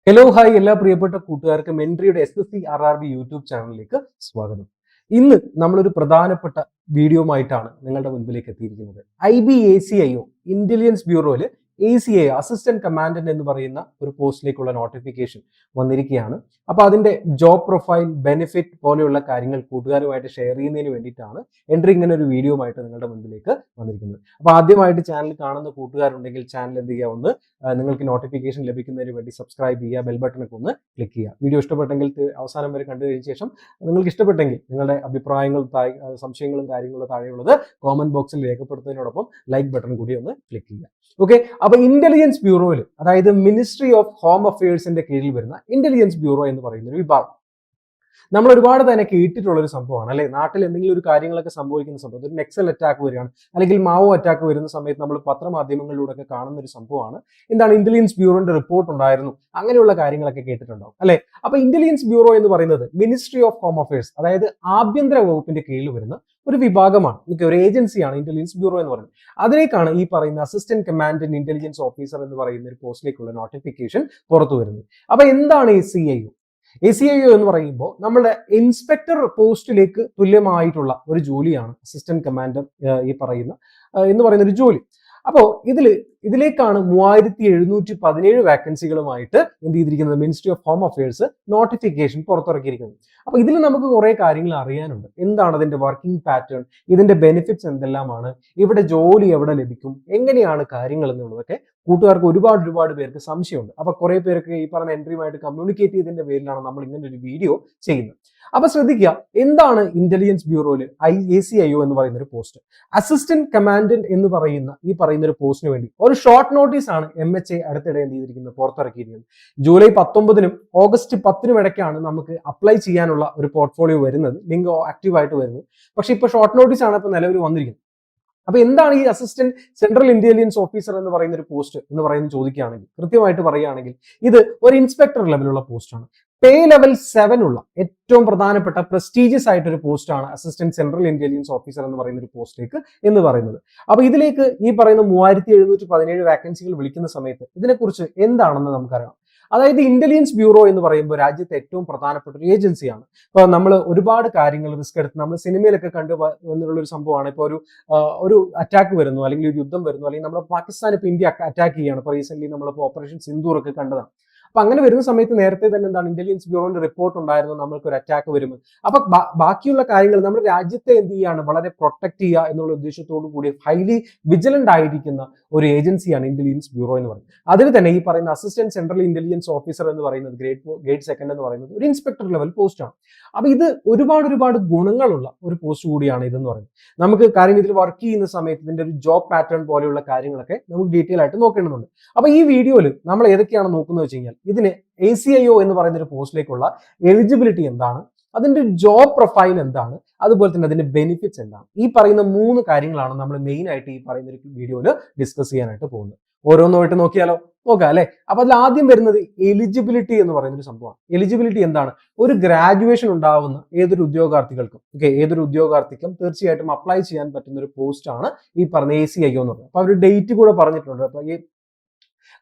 Hello hi എല്ലാ പ്രിയപ്പെട്ട കൂട്ടുകാർക്കും എൻട്രിയുടെ SSC RRB യൂട്യൂബ് ചാനലിലേക്ക് സ്വാഗതം. ഇന്ന് നമ്മളൊരു പ്രധാനപ്പെട്ട വീഡിയോയുമായിട്ടാണ് നിങ്ങളുടെ മുൻപിലേക്ക് എത്തിയിരിക്കുന്നത്. IBACIO ഇന്റലിജൻസ് ബ്യൂറോയിൽ ACI അസിസ്റ്റന്റ് കമാൻഡന്റ് എന്ന് പറയുന്ന ഒരു പോസ്റ്റിലേക്കുള്ള നോട്ടിഫിക്കേഷൻ വന്നിരിക്കുകയാണ്. അപ്പോൾ അതിന്റെ ജോബ് പ്രൊഫൈൽ, ബെനിഫിറ്റ് പോലെയുള്ള കാര്യങ്ങൾ കൂട്ടുകാരുമായിട്ട് ഷെയർ ചെയ്യുന്നതിന് വേണ്ടിയിട്ടാണ് എൻട്രി ഇങ്ങനെ ഒരു വീഡിയോയുമായിട്ട് നിങ്ങളുടെ മുൻപിലേക്ക് വന്നിരിക്കുന്നത്. അപ്പോൾ ആദ്യമായിട്ട് ചാനൽ കാണുന്ന കൂട്ടുകാരുണ്ടെങ്കിൽ ചാനൽ എന്ത് ചെയ്യുക, ഒന്ന് നിങ്ങൾക്ക് നോട്ടിഫിക്കേഷൻ ലഭിക്കുന്നതിന് വേണ്ടി സബ്സ്ക്രൈബ് ചെയ്യുക, ബെൽ ബട്ടണൊക്കെ ഒന്ന് ക്ലിക്ക് ചെയ്യുക. വീഡിയോ ഇഷ്ടപ്പെട്ടെങ്കിൽ അവസാനം വരെ കണ്ടു കഴിഞ്ഞ ശേഷം നിങ്ങൾക്ക് ഇഷ്ടപ്പെട്ടെങ്കിൽ നിങ്ങളുടെ അഭിപ്രായങ്ങളും സംശയങ്ങളും കാര്യങ്ങളും താഴെയുള്ളത് കോമന്റ് ബോക്സിൽ രേഖപ്പെടുത്തുന്നതിനോടൊപ്പം ലൈക്ക് ബട്ടൺ കൂടി ഒന്ന് ക്ലിക്ക് ചെയ്യുക. ഓക്കെ, അപ്പൊ ഇന്റലിജൻസ് ബ്യൂറോയിൽ, അതായത് മിനിസ്ട്രി ഓഫ് ഹോം അഫയേഴ്സിന്റെ കീഴിൽ വരുന്ന ഇന്റലിജൻസ് ബ്യൂറോ എന്ന് പറയുന്ന ഒരു വിഭാഗം നമ്മൾ ഒരുപാട് തന്നെ കേട്ടിട്ടുള്ള ഒരു സംഭവമാണ് അല്ലെ. നാട്ടിൽ എന്തെങ്കിലും ഒരു കാര്യങ്ങളൊക്കെ സംഭവിക്കുന്ന സമയത്ത്, ഒരു നെക്സൽ അറ്റാക്ക് വരികയാണ് അല്ലെങ്കിൽ മാവോ അറ്റാക്ക് വരുന്ന സമയത്ത് നമ്മൾ പത്രമാധ്യമങ്ങളിലൂടെ കാണുന്ന ഒരു സംഭവമാണ് എന്താണ്, ഇന്റലിജൻസ് ബ്യൂറോന്റെ റിപ്പോർട്ട് ഉണ്ടായിരുന്നു, അങ്ങനെയുള്ള കാര്യങ്ങളൊക്കെ കേട്ടിട്ടുണ്ടാവും അല്ലെ. അപ്പൊ ഇന്റലിജൻസ് ബ്യൂറോ എന്ന് പറയുന്നത് മിനിസ്ട്രി ഓഫ് ഹോം അഫയേഴ്സ്, അതായത് ആഭ്യന്തര വകുപ്പിന്റെ കീഴിൽ വരുന്ന ഒരു വിഭാഗമാണ്, ഒരു ഏജൻസിയാണ് ഇന്റലിജൻസ് ബ്യൂറോ എന്ന് പറയുന്നത്. അതിലേക്കാണ് ഈ പറയുന്ന അസിസ്റ്റന്റ് കമാൻഡന്റ് ഇന്റലിജൻസ് ഓഫീസർ എന്ന് പറയുന്ന ഒരു പോസ്റ്റിലേക്കുള്ള നോട്ടിഫിക്കേഷൻ പുറത്തു വരുന്നത്. അപ്പൊ എന്താണ് ACIO? ACIO എന്ന് പറയുമ്പോൾ നമ്മുടെ ഇൻസ്പെക്ടർ പോസ്റ്റിലേക്ക് തുല്യമായിട്ടുള്ള ഒരു ജോലിയാണ് അസിസ്റ്റന്റ് കമാൻഡർ ഈ പറയുന്ന എന്ന് പറയുന്ന ഒരു ജോലി. അപ്പോൾ ഇതിലേക്കാണ് 3717 വാക്കൻസികളുമായിട്ട് എന്ത് ചെയ്തിരിക്കുന്നത്, ministry of home affairs notification പുറത്തിറക്കിയിരിക്കുന്നത്. അപ്പൊ ഇതിൽ നമുക്ക് കുറെ കാര്യങ്ങൾ അറിയാനുണ്ട്. എന്താണ് അതിന്റെ വർക്കിംഗ് പാറ്റേൺ, ഇതിന്റെ ബെനിഫിറ്റ്സ് എന്തെല്ലാമാണ്, ഇവിടെ ജോലി എവിടെ ലഭിക്കും, എങ്ങനെയാണ് കാര്യങ്ങൾ എന്നുള്ളതൊക്കെ കൂട്ടുകാർക്ക് ഒരുപാട് പേർക്ക് സംശയമുണ്ട്. അപ്പൊ കുറെ പേർക്ക് ഈ പറഞ്ഞ എൻട്രിയുമായിട്ട് കമ്മ്യൂണിക്കേറ്റ് ചെയ്തതിന്റെ പേരിലാണ് നമ്മൾ ഇങ്ങനെ ഒരു വീഡിയോ ചെയ്യുന്നത്. അപ്പൊ ശ്രദ്ധിക്കുക, എന്താണ് ഇന്റലിജൻസ് ബ്യൂറോയിൽ ACIO എന്ന് പറയുന്ന ഒരു പോസ്റ്റ്. അസിസ്റ്റന്റ് കമാൻഡന്റ് എന്ന് പറയുന്ന ഒരു പോസ്റ്റിന് വേണ്ടി ഒരു ഷോർട്ട് നോട്ടീസ് ആണ് MHA അടുത്തിടെ എന്ത് ചെയ്തിരിക്കുന്നത്, പുറത്തിറക്കിയിരിക്കുന്നത്. ജൂലൈ 19-നും ഓഗസ്റ്റ് 10-നും ഇടയ്ക്കാണ് നമുക്ക് അപ്ലൈ ചെയ്യാനുള്ള ഒരു പോർട്ട്ഫോളിയോ വരുന്നത്, ലിങ്ക് ആക്റ്റീവ് ആയിട്ട് വരുന്നത്. പക്ഷെ ഇപ്പൊ ഷോർട്ട് നോട്ടീസ് ആണ് ഇപ്പൊ നിലവിൽ വന്നിരിക്കുന്നത്. അപ്പൊ എന്താണ് ഈ അസിസ്റ്റന്റ് സെൻട്രൽ ഇന്റലിജൻസ് ഓഫീസർ എന്ന് പറയുന്ന ഒരു പോസ്റ്റ് എന്ന് പറയുന്നത് ചോദിക്കുകയാണെങ്കിൽ, കൃത്യമായിട്ട് പറയുകയാണെങ്കിൽ ഇത് ഒരു ഇൻസ്പെക്ടർ ലെവലുള്ള പോസ്റ്റാണ്. പേ ലെവൽ 7 ഉള്ള ഏറ്റവും പ്രധാനപ്പെട്ട പ്രസ്റ്റീജിയസ് ആയിട്ടൊരു പോസ്റ്റാണ് അസിസ്റ്റന്റ് സെൻട്രൽ ഇന്റലിജൻസ് ഓഫീസർ എന്ന് പറയുന്ന ഒരു പോസ്റ്റിലേക്ക് എന്ന് പറയുന്നത്. അപ്പൊ ഇതിലേക്ക് ഈ പറയുന്ന 3717 വാക്കൻസികൾ വിളിക്കുന്ന സമയത്ത് ഇതിനെക്കുറിച്ച് എന്താണെന്ന് നമുക്കറിയാം. അതായത് ഇന്റലിജൻസ് ബ്യൂറോ എന്ന് പറയുമ്പോൾ രാജ്യത്തെ ഏറ്റവും പ്രധാനപ്പെട്ട ഒരു ഏജൻസിയാണ്. ഇപ്പൊ നമ്മൾ ഒരുപാട് കാര്യങ്ങൾ റിസ്ക് എടുത്ത് നമ്മൾ സിനിമയിലൊക്കെ കണ്ടു വന്നിട്ടുള്ള ഒരു സംഭവമാണ്. ഇപ്പൊ ഒരു അറ്റാക്ക് വരുന്നു, അല്ലെങ്കിൽ ഒരു യുദ്ധം വരുന്നു, അല്ലെങ്കിൽ നമ്മൾ പാകിസ്ഥാൻ ഇപ്പൊ ഇന്ത്യ അറ്റാക്ക് ചെയ്യുകയാണ്. ഇപ്പൊ റീസെന്റ് നമ്മളിപ്പോൾ ഓപ്പറേഷൻ സിന്ദൂർ ഒക്കെ കണ്ടതാണ്. അപ്പൊ അങ്ങനെ വരുന്ന സമയത്ത് നേരത്തെ തന്നെ എന്താണ്, ഇന്റലിജൻസ് ബ്യൂറോന്റെ റിപ്പോർട്ട് ഉണ്ടായിരുന്നു നമ്മൾക്ക് ഒരു അറ്റാക്ക് വരുമ്പോൾ. അപ്പൊ ബാക്കിയുള്ള കാര്യങ്ങൾ നമ്മുടെ രാജ്യത്തെ എന്ത് ചെയ്യാണ്, വളരെ പ്രൊട്ടക്ട് ചെയ്യുക എന്നുള്ള ഉദ്ദേശത്തോടു കൂടി ഹൈലി വിജിലന്റ് ആയിരിക്കുന്ന ഒരു ഏജൻസിയാണ് ഇന്റലിജൻസ് ബ്യൂറോ എന്ന് പറയുന്നത്. അതിൽ തന്നെ ഈ പറയുന്ന അസിസ്റ്റന്റ് സെൻട്രൽ ഇന്റലിജൻസ് ഓഫീസർ എന്ന് പറയുന്നത് ഗ്രേഡ് സെക്കൻഡ് എന്ന് പറയുന്നത് ഒരു ഇൻസ്പെക്ടർ ലെവൽ പോസ്റ്റാണ്. അപ്പൊ ഇത് ഒരുപാട് ഗുണങ്ങളുള്ള ഒരു പോസ്റ്റ് കൂടിയാണ് ഇതെന്ന് പറയുന്നത്. നമുക്ക് കാര്യം ഇതിൽ വർക്ക് ചെയ്യുന്ന സമയത്ത് ഇതിന്റെ ഒരു ജോബ് പാറ്റേൺ പോലെയുള്ള കാര്യങ്ങളൊക്കെ നമുക്ക് ഡീറ്റെയിൽ ആയിട്ട് നോക്കേണ്ടതുണ്ട്. അപ്പൊ ഈ വീഡിയോയിൽ നമ്മൾ ഏതൊക്കെയാണ് നോക്കുന്നത് വെച്ച് കഴിഞ്ഞാൽ, ഇതിന് ACIO എന്ന് പറയുന്ന ഒരു പോസ്റ്റിലേക്കുള്ള എലിജിബിലിറ്റി എന്താണ്, അതിന്റെ ജോബ് പ്രൊഫൈൽ എന്താണ്, അതുപോലെ തന്നെ അതിന്റെ ബെനിഫിറ്റ്സ് എന്താണ്, ഈ പറയുന്ന 3 കാര്യങ്ങളാണ് നമ്മൾ മെയിൻ ആയിട്ട് ഈ പറയുന്ന ഒരു വീഡിയോയിൽ ഡിസ്കസ് ചെയ്യാനായിട്ട് പോകുന്നത്. ഓരോന്നായിട്ട് നോക്കാം അല്ലെ. അപ്പൊ അതിൽ ആദ്യം വരുന്നത് എലിജിബിലിറ്റി എന്ന് പറയുന്ന ഒരു സംഭവമാണ്. എലിജിബിലിറ്റി എന്താണ്, ഒരു ഗ്രാജുവേഷൻ ഉണ്ടാവുന്ന ഏതൊരു ഉദ്യോഗാർത്ഥികൾക്കും ഏതൊരു ഉദ്യോഗാർത്ഥിക്കും തീർച്ചയായിട്ടും അപ്ലൈ ചെയ്യാൻ പറ്റുന്ന ഒരു പോസ്റ്റ് ആണ് ഈ പറഞ്ഞ ACIO എന്ന് പറയുന്നത്. അപ്പൊ അവർ ഡേറ്റ് കൂടെ പറഞ്ഞിട്ടുണ്ട്. അപ്പൊ ഈ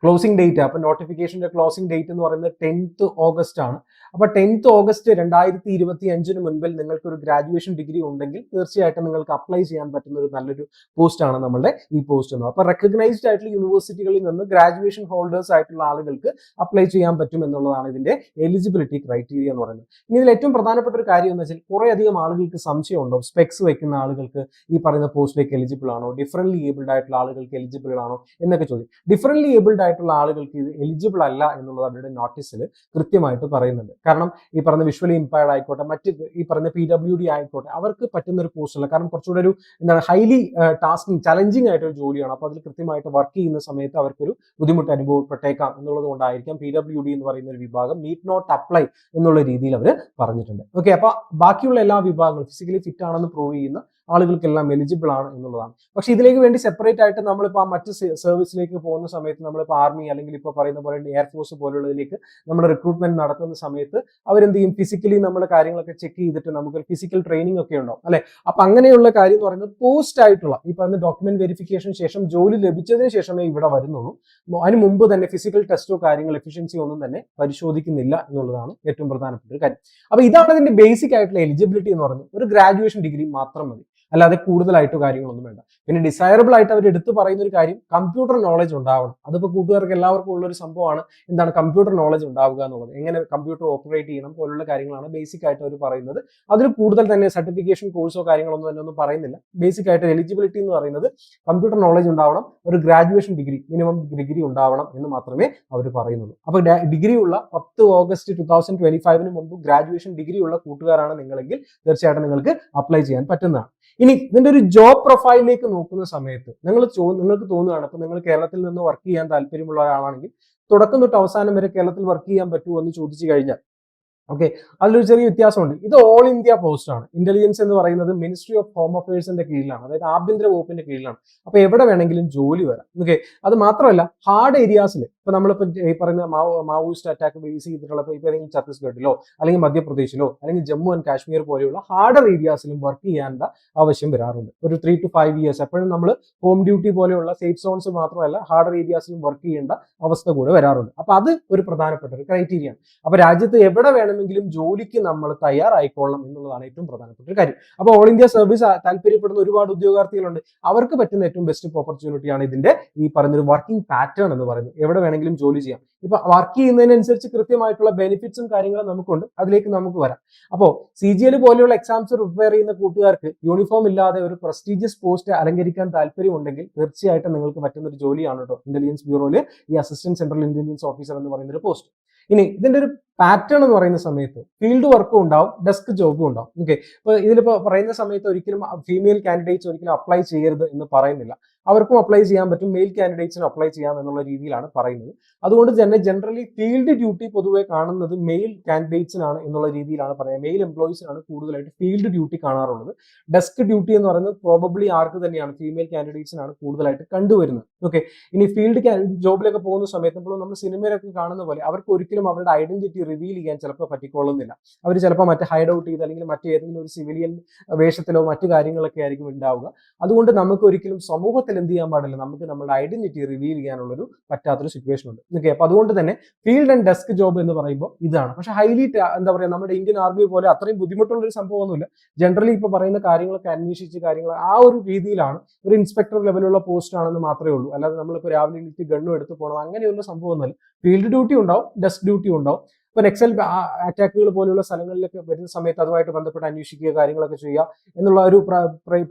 ക്ലോസിംഗ് ഡേറ്റ്, അപ്പൊ നോട്ടിഫിക്കേഷന്റെ ക്ലോസിംഗ് ഡേറ്റ് എന്ന് പറയുന്നത് 10th ഓഗസ്റ്റ് ആണ്. അപ്പൊ 10th ഓഗസ്റ്റ് 2025 മുൻപിൽ നിങ്ങൾക്ക് ഒരു ഗ്രാജുവേഷൻ ഡിഗ്രി ഉണ്ടെങ്കിൽ തീർച്ചയായിട്ടും നിങ്ങൾക്ക് അപ്ലൈ ചെയ്യാൻ പറ്റുന്ന ഒരു നല്ലൊരു പോസ്റ്റ് ആണ് നമ്മളുടെ ഈ പോസ്റ്റ് എന്ന്. അപ്പൊ റെക്കഗ്നൈസ്ഡ് ആയിട്ടുള്ള യൂണിവേഴ്സിറ്റികളിൽ നിന്ന് ഗ്രാജുവേഷൻ ഹോൾഡേഴ്സ് ആയിട്ടുള്ള ആളുകൾക്ക് അപ്ലൈ ചെയ്യാൻ പറ്റും എന്നുള്ളതാണ് ഇതിന്റെ എലിജിബിലിറ്റി ക്രൈറ്റീരിയ എന്ന് പറയുന്നത്. ഇനി ഇതിൽ ഏറ്റവും പ്രധാനപ്പെട്ട ഒരു കാര്യം എന്ന് വെച്ചാൽ, കുറെ അധികം ആളുകൾക്ക് സംശയം ഉണ്ടോ, സ്പെക്സ് വെക്കുന്ന ആളുകൾക്ക് ഈ പറയുന്ന പോസ്റ്റിലേക്ക് എലിജിബിൾ ആണോ, ഡിഫറൻറ്റ്ലി ഏബിൾഡ് ആയിട്ടുള്ള ആളുകൾക്ക് എലിജിബിൾ ആണോ എന്നൊക്കെ ചോദിക്കും. ഡിഫറൻറ്റ്ലി ഏബിൾഡ് ആയിട്ടുള്ള ആളുകൾക്ക് ഇത് എലിജിബിൾ അല്ല എന്നുള്ളത് അവരുടെ നോട്ടീസിൽ കൃത്യമായിട്ട് പറയുന്നുണ്ട്. കാരണം ഈ പറഞ്ഞ വിഷ്വലി ഇമ്പയർഡ് ആയിക്കോട്ടെ, മറ്റ് ഈ പറഞ്ഞ PWD ആയിക്കോട്ടെ, അവർക്ക് പറ്റുന്ന ഒരു പോസ്റ്റ് അല്ല. കാരണം കുറച്ചുകൂടെ ഒരു എന്താണ്, ഹൈലി ടാസ്കിങ് ചലഞ്ചിങ് ആയിട്ടൊരു ജോലിയാണ്. അപ്പോൾ അതിൽ കൃത്യമായിട്ട് വർക്ക് ചെയ്യുന്ന സമയത്ത് അവർക്കൊരു ബുദ്ധിമുട്ട് അനുഭവപ്പെട്ടേക്കാം എന്നുള്ളത് കൊണ്ടായിരിക്കാം PWD എന്ന് പറയുന്ന ഒരു വിഭാഗം നീഡ് നോട്ട് അപ്ലൈ എന്നുള്ള രീതിയിൽ അവർ പറഞ്ഞിട്ടുണ്ട്. ഓക്കെ, അപ്പൊ ബാക്കിയുള്ള എല്ലാ വിഭാഗങ്ങളും ഫിസിക്കലി ഫിറ്റ് ആണെന്ന് പ്രൂവ് ചെയ്യുന്ന ആളുകൾക്കെല്ലാം എലിജിബിൾ ആണ് എന്നുള്ളതാണ്. പക്ഷേ ഇതിലേക്ക് വേണ്ടി സെപ്പറേറ്റ് ആയിട്ട് നമ്മളിപ്പോൾ ആ മറ്റ് സർവീസിലേക്ക് പോകുന്ന സമയത്ത് നമ്മളിപ്പോൾ ആർമി അല്ലെങ്കിൽ ഇപ്പോൾ പറയുന്ന പോലെ എയർഫോഴ്സ് പോലുള്ളതിലേക്ക് നമ്മൾ റിക്രൂട്ട്മെന്റ് നടത്തുന്ന സമയത്ത് അവരെന്ത് ചെയ്യും, ഫിസിക്കലി നമ്മുടെ കാര്യങ്ങളൊക്കെ ചെക്ക് ചെയ്തിട്ട് നമുക്ക് ഫിസിക്കൽ ട്രെയിനിങ് ഒക്കെ ഉണ്ടാവും അല്ലെ. അപ്പൊ അങ്ങനെയുള്ള കാര്യം എന്ന് പറയുന്നത് പോസ്റ്റ് ആയിട്ടുള്ള ഈ പറഞ്ഞ ഡോക്യുമെന്റ് വെരിഫിക്കേഷൻ ശേഷം ജോലി ലഭിച്ചതിന് ശേഷമേ ഇവിടെ വരുന്നുള്ളൂ. അതിന് മുമ്പ് തന്നെ ഫിസിക്കൽ ടെസ്റ്റോ കാര്യങ്ങൾ എഫിഷ്യൻസിയോ ഒന്നും തന്നെ പരിശോധിക്കുന്നില്ല എന്നുള്ളതാണ് ഏറ്റവും പ്രധാനപ്പെട്ട ഒരു കാര്യം. അപ്പൊ ഇതാണ് ഇതിന്റെ ബേസിക് ആയിട്ടുള്ള എലിജിബിലിറ്റി എന്ന് പറയുന്നത്. ഒരു ഗ്രാജുവേഷൻ ഡിഗ്രി മാത്രം മതി, അല്ലാതെ കൂടുതലായിട്ട് കാര്യങ്ങളൊന്നും വേണ്ട. പിന്നെ ഡിസൈറബിൾ ആയിട്ട് അവർ എടുത്തു പറയുന്ന ഒരു കാര്യം കമ്പ്യൂട്ടർ നോളജ് ഉണ്ടാവണം. അതിപ്പോൾ കൂട്ടുകാർക്ക് എല്ലാവർക്കും ഉള്ള ഒരു സംഭവമാണ് എന്താണ് കമ്പ്യൂട്ടർ നോളജ് ഉണ്ടാവുക എന്നുള്ളത്. എങ്ങനെ കമ്പ്യൂട്ടർ ഓപ്പറേറ്റ് ചെയ്യണം പോലുള്ള കാര്യങ്ങളാണ് ബേസിക് ആയിട്ട് അവർ പറയുന്നത്. അതിൽ കൂടുതൽ തന്നെ സർട്ടിഫിക്കേഷൻ കോഴ്സോ കാര്യങ്ങളൊന്നും തന്നെ ഒന്നും പറയുന്നില്ല. ബേസിക് ആയിട്ട് എലിജിബിലിറ്റി എന്ന് പറയുന്നത് കമ്പ്യൂട്ടർ നോളജ് ഉണ്ടാവണം, ഒരു ഗ്രാജുവേഷൻ ഡിഗ്രി മിനിമം ഡിഗ്രി ഉണ്ടാവണം എന്ന് മാത്രമേ അവർ പറയുന്നുള്ളൂ. അപ്പോൾ ഡിഗ്രി ഉള്ള 10 ഓഗസ്റ്റ് 2025 മുമ്പ് ഗ്രാജുവേഷൻ ഡിഗ്രി ഉള്ള കൂട്ടുകാരാണ് നിങ്ങളെങ്കിൽ തീർച്ചയായിട്ടും നിങ്ങൾക്ക് അപ്ലൈ ചെയ്യാൻ പറ്റുന്നതാണ്. ഇനി ഇതിന്റെ ഒരു ജോബ് പ്രൊഫൈലിലേക്ക് നോക്കുന്ന സമയത്ത് നിങ്ങൾക്ക് തോന്നുകയാണ് ഇപ്പൊ നിങ്ങൾ കേരളത്തിൽ നിന്ന് വർക്ക് ചെയ്യാൻ താല്പര്യമുള്ള ഒരാളാണെങ്കിൽ തുടക്കം തൊട്ട് അവസാനം വരെ കേരളത്തിൽ വർക്ക് ചെയ്യാൻ പറ്റുമോ എന്ന് ചോദിച്ചു കഴിഞ്ഞാൽ ഓക്കെ, അതിലൊരു ചെറിയ വ്യത്യാസമുണ്ട്. ഇത് ഓൾ ഇന്ത്യ പോസ്റ്റ് ആണ്. ഇന്റലിജൻസ് എന്ന് പറയുന്നത് മിനിസ്ട്രി ഓഫ് ഹോം അഫയേഴ്സിന്റെ കീഴിലാണ്, അതായത് ആഭ്യന്തര വകുപ്പിന്റെ കീഴിലാണ്. അപ്പൊ എവിടെ വേണമെങ്കിലും ജോലി വരാം. ഓക്കെ, അത് മാത്രമല്ല ഹാർഡ് ഏരിയാസിൽ ഇപ്പൊ നമ്മളിപ്പോ ഈ പറയുന്ന മാവോയിസ്റ്റ് അറ്റാക്ക് ബേസ് ചെയ്തിട്ടുള്ള ഇപ്പൊ ഏതെങ്കിലും ഛത്തീസ്ഗഡിലോ അല്ലെങ്കിൽ മധ്യപ്രദേശിലോ അല്ലെങ്കിൽ ജമ്മു ആൻഡ് കാശ്മീർ പോലെയുള്ള ഹാർഡർ ഏരിയാസിലും വർക്ക് ചെയ്യാനുള്ള ആവശ്യം വരാറുണ്ട്. ഒരു 3 to 5 ഇയേഴ്സ് എപ്പോഴും നമ്മൾ ഹോം ഡ്യൂട്ടി പോലെയുള്ള സേഫ് സോൺസ് മാത്രമല്ല ഹാർഡർ ഏരിയാസിലും വർക്ക് ചെയ്യേണ്ട അവസ്ഥ കൂടെ വരാറുണ്ട്. അപ്പൊ അത് ഒരു പ്രധാനപ്പെട്ട ഒരു ക്രൈറ്റീരിയ ആണ്. അപ്പൊ രാജ്യത്ത് എവിടെ വേണമെങ്കിലും ജോലിക്ക് നമ്മൾ തയ്യാറായിക്കൊള്ളണം എന്നുള്ളതാണ് ഏറ്റവും പ്രധാനപ്പെട്ട ഒരു കാര്യം. അപ്പോൾ ഓൾ ഇന്ത്യ സർവീസ് താല്പര്യപ്പെടുന്ന ഒരുപാട് ഉദ്യോഗാർത്ഥികളുണ്ട്. അവർക്ക് പറ്റുന്ന ഏറ്റവും ബെസ്റ്റ് ഓപ്പർച്യൂണിറ്റിയാണ് ഇതിന്റെ ഈ പറഞ്ഞൊരു വർക്കിംഗ് പാറ്റേൺ എന്ന് പറയുന്നത്. എവിടെ വേണമെങ്കിലും ജോലി ചെയ്യാം. ഇപ്പൊ വർക്ക് ചെയ്യുന്നതിനനുസരിച്ച് കൃത്യമായിട്ടുള്ള ബെനിഫിറ്റ്സും കാര്യങ്ങളും നമുക്കുണ്ട്. അതിലേക്ക് നമുക്ക് വരാം. അപ്പോൾ CGL പോലെയുള്ള എക്സാംസ് പ്രിപ്പയർ ചെയ്യുന്ന കൂട്ടുകാർക്ക് യൂണിഫോം ഇല്ലാതെ ഒരു പ്രസ്റ്റീജിയസ് പോസ്റ്റ് അലങ്കരിക്കാൻ താല്പര്യമുണ്ടെങ്കിൽ തീർച്ചയായിട്ടും നിങ്ങൾക്ക് പറ്റുന്ന ഒരു ജോലിയാണ് കേട്ടോ ഇന്റലിജൻസ് ബ്യൂറോയിൽ ഈ അസിസ്റ്റന്റ് സെൻട്രൽ ഇന്റലിജൻസ് ഓഫീസർ എന്ന് പറയുന്ന ഒരു പോസ്റ്റ്. ഇനി ഇതിന്റെ ഒരു പാറ്റേൺ എന്ന് പറയുന്ന സമയത്ത് ഫീൽഡ് വർക്കും ഉണ്ടാവും, ഡെസ്ക് ജോബും ഉണ്ടാവും. ഓക്കെ, ഇപ്പൊ ഇതിലിപ്പോ പറയുന്ന സമയത്ത് ഒരിക്കലും ഫീമെയിൽ കാൻഡിഡേറ്റ്സ് ഒരിക്കലും അപ്ലൈ ചെയ്യരുത് എന്ന് പറയുന്നില്ല. അവർക്കും അപ്ലൈ ചെയ്യാൻ പറ്റും, മെയിൽ കാൻഡിഡേറ്റ്സിനും അപ്ലൈ ചെയ്യാം എന്നുള്ള രീതിയിലാണ് പറയുന്നത്. അതുകൊണ്ട് തന്നെ ജനറലി ഫീൽഡ് ഡ്യൂട്ടി പൊതുവെ കാണുന്നത് മെയിൽ കാൻഡിഡേറ്റ്സിനാണ് എന്നുള്ള രീതിയിലാണ് പറയുന്നത്. മെയിൽ എംപ്ലോയീസിനാണ് കൂടുതലായിട്ട് ഫീൽഡ് ഡ്യൂട്ടി കാണാറുള്ളത്. ഡെസ്ക് ഡ്യൂട്ടി എന്ന് പറയുന്നത് പ്രോബബ്ലി ആർക്ക് തന്നെയാണ്, ഫീമെയിൽ കാൻഡിഡേറ്റ്സിനാണ് കൂടുതലായിട്ട് കണ്ടുവരുന്നത്. ഓക്കെ, ഇനി ഫീൽഡ് ജോബിലൊക്കെ പോകുന്ന സമയത്ത് ഇപ്പോൾ നമ്മൾ സിനിമയിലൊക്കെ കാണുന്ന പോലെ അവർക്ക് ഒരിക്കലും അവരുടെ ഐഡന്റിറ്റി റിവീൽ ചെയ്യാൻ ചിലപ്പോൾ പറ്റിക്കൊള്ളുന്നില്ല. അവർ ചിലപ്പോൾ മറ്റേ ഹൈഡ് ഔട്ട് ചെയ്ത് അല്ലെങ്കിൽ മറ്റേതെങ്കിലും ഒരു സിവിലിയൻ വേഷത്തിലോ മറ്റു കാര്യങ്ങളൊക്കെ ആയിരിക്കും ഉണ്ടാവുക. അതുകൊണ്ട് നമുക്ക് ഒരിക്കലും സമൂഹത്തിൽ എന്ത് ചെയ്യാൻ പാടില്ല, നമുക്ക് നമ്മുടെ ഐഡന്റിറ്റി റിവീൽ ചെയ്യാനുള്ളൊരു പറ്റാത്തൊരു സിറ്റുവേഷൻ ഉണ്ട്. ഓക്കെ, അപ്പൊ അതുകൊണ്ട് തന്നെ ഫീൽഡ് ആൻഡ് ഡെസ്ക് ജോബ് എന്ന് പറയുമ്പോൾ ഇതാണ്. പക്ഷെ ഹൈലി എന്താ പറയുക, നമ്മുടെ ഇന്ത്യൻ ആർമി പോലെ അത്രയും ബുദ്ധിമുട്ടുള്ള ഒരു സംഭവമൊന്നുമില്ല. ജനറലി ഇപ്പൊ പറയുന്ന കാര്യങ്ങളൊക്കെ അന്വേഷിച്ച് കാര്യങ്ങൾ ആ ഒരു രീതിയിലാണ്. ഒരു ഇൻസ്പെക്ടർ ലെവലുള്ള പോസ്റ്റ് ആണെന്ന് മാത്രമേ ഉള്ളൂ. അല്ലാതെ നമ്മളിപ്പോൾ രാവിലെ എണീറ്റ് ഗണ്ണും എടുത്ത് പോകണം അങ്ങനെയുള്ള സംഭവമൊന്നുമില്ല. ഫീൽഡ് ഡ്യൂട്ടി ഉണ്ടാവും, ഡെസ്ക് ഡ്യൂട്ടി ഉണ്ടാവും. ഇപ്പൊ നെക്സൽ അറ്റാക്കുകൾ പോലുള്ള സ്ഥലങ്ങളിലൊക്കെ വരുന്ന സമയത്ത് അതുമായിട്ട് ബന്ധപ്പെട്ട് അന്വേഷിക്കുക, കാര്യങ്ങളൊക്കെ ചെയ്യുക എന്നുള്ള ഒരു